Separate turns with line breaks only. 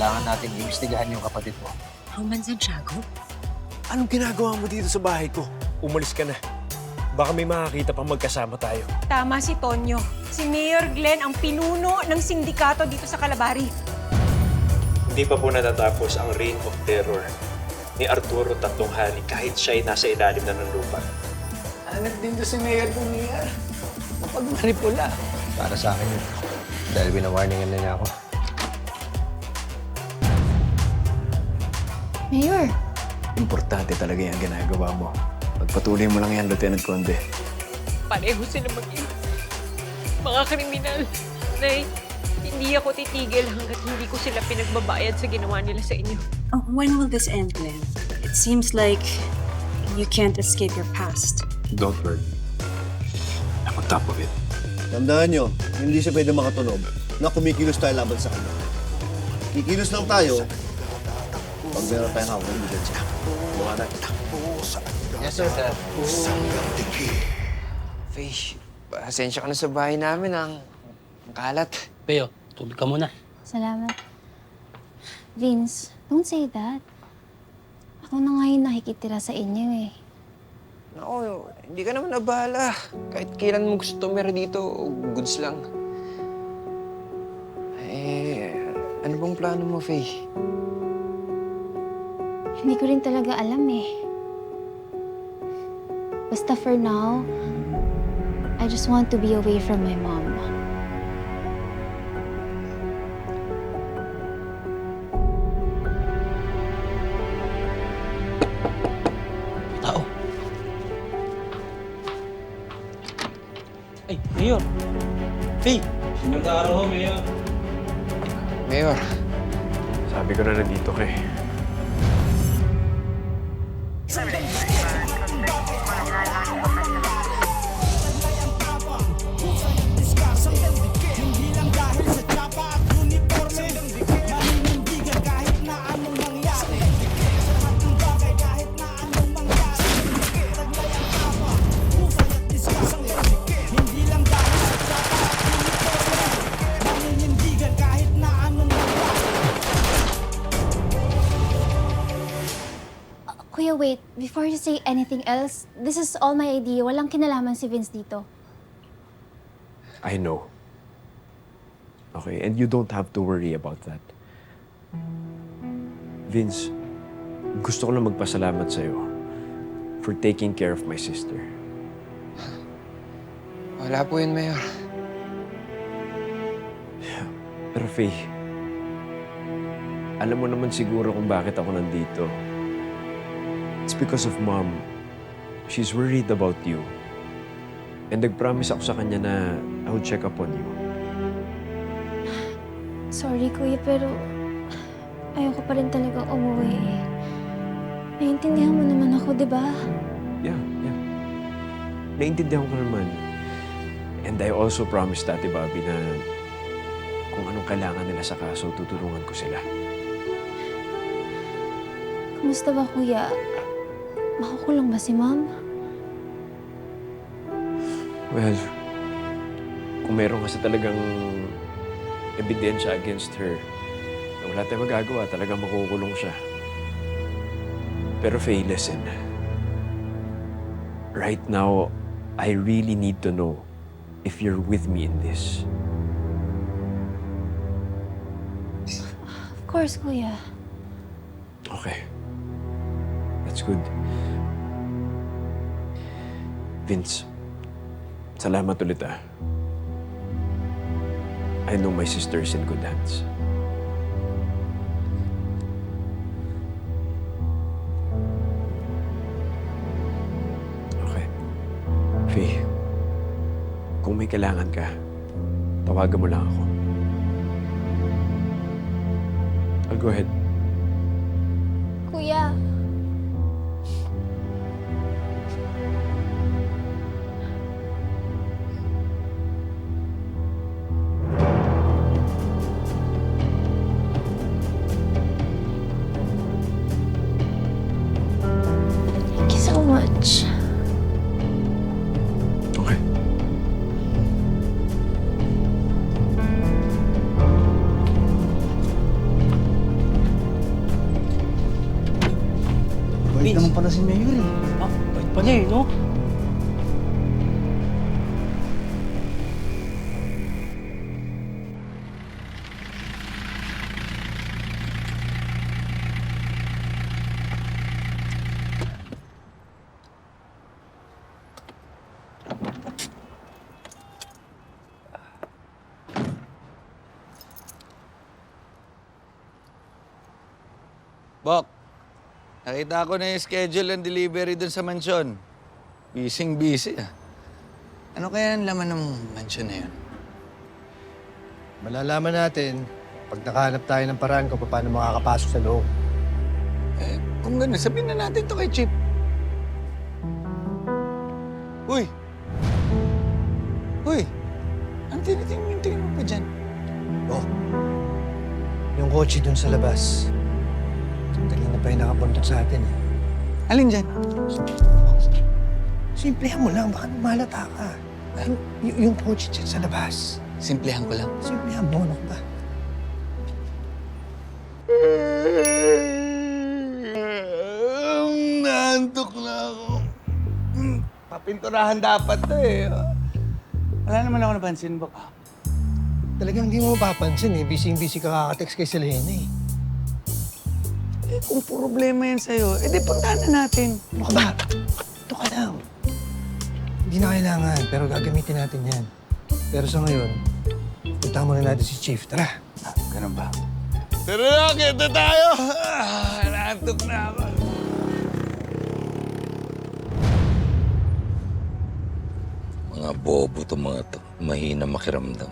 kailangan natin imbestigahan yung kapatid mo.
Roman Santiago?
Anong ginagawa mo dito sa bahay ko? Umalis ka na. Baka may makakita pang magkasama tayo.
Tama si Tonyo. Si Mayor Glenn ang pinuno ng sindikato dito sa Calabari.
Hindi pa po natatapos ang reign of terror ni Arturo Tatlonghani kahit siya'y nasa ilalim na ng lupa.
Anak din to si Mayor Pumiyar. Mapagmanipula. Para sa akin yun. Dahil binawarningan na niya ako.
Mayor,
Importante talaga yung ginagawa mo. Pagpatuloy mo lang yan, Lieutenant Conde.
Pareho sila maging mga kriminal. Nay, hindi ako titigil hanggat hindi ko sila pinagbabayad sa ginawa nila sa inyo.
When will this end, Glenn? It seems like you can't escape your past.
Don't worry. I'm on top of it.
Tandaan nyo, hindi siya pwede makatunog na kumikilos tayo laban sa kanya. Kikilos lang tayo pag meron tayong hawak ng ebidensya. Buwanag.
Yes, sir.
Faye, pasensya ka na sa bahay namin. Ang kalat.
Peo, tubig ka muna.
salamat. Vince, don't say that. Ako na nga yung nakikitira sa inyo eh.
Naku, hindi ka naman nabahala. Kahit kailan mo gusto tumira dito, goods lang. Ano bang plano mo, Faye?
Hindi ko rin talaga alam eh. Basta for now, I just want to be away from my mom.
Tao. Ay, Mayor. Faye. Magandang araw ho, Mayor.
Mayor,
Sabi ko na nandito ka eh.
Kuya, wait. Before you say anything else, this is all my idea. Walang kinalaman si Vince dito.
I know. Okay, and you don't have to worry about that. Vince, gusto ko lang magpasalamat sa'yo for taking care of my sister.
wala po yun, Mayor.
Pero Faye, alam mo naman siguro kung bakit ako nandito. It's because of Mom. She's worried about you. And nag-promise ako sa kanya na I will check up on you.
Sorry, kuya, pero ayoko pa rin talaga umuwi. Naiintindihan mo naman ako, di ba?
Yeah. Naiintindihan ko naman. And I also promised Ate Bobby na kung anong kailangan nila sa kaso, tutulungan ko sila.
Kumusta ba, kuya? Makukulong ba si Mom?
Well, kung meron kasi talagang ebidensya against her, na wala tayong magagawa, talagang makukulong siya. Pero Faye, listen. Right now, I really need to know if you're with me in this.
Of course, kuya.
Okay. That's good. Vince, salamat ulit ah. I know my sister is in good hands. Okay. Faye, kung may kailangan ka, tawagan mo lang ako. I'll go ahead.
Kuya, thank you so much.
Okay.
Bait naman pala si Mayor eh.
Ah, bait pa niya eh, no?
Bok, nakita ko na yung schedule ng delivery dun sa mansyon. Busy ah. Ano kaya ang laman ng mansyon na yun?
Malalaman natin pag nakahanap tayo ng paraan kung paano makakapasok sa loob.
Eh, kung gano'n, sabihin na natin to kay Chip. Uy! Uy! Ang tinitingin mo pa dyan.
Oh, yung kotse dun sa labas. Sandali na pa yung nakapuntok sa atin eh.
Alin dyan?
Simplehan mo lang, baka malata ka. Yung kotse dyan sa labas.
Simplehan ko lang.
Simplehan mo, ano ba?
Naantok na ako. Papinturahan dapat to eh. Wala naman ako napansin, Bok.
Talagang hindi mo mapapansin eh. Busy-busy ka kakatext kay Selena eh.
Eh, kung problema yan sa'yo, eh di puntahan na natin.
Ano ka ba? Ito ka lang. Hindi na kailangan, pero gagamitin natin yan. Pero sa ngayon, puntahan muna natin si Chief. Tara.
Ganun ba? Tara na, kita tayo! Naantok na ako.
Mga bobo to mga to. Mahina makiramdam.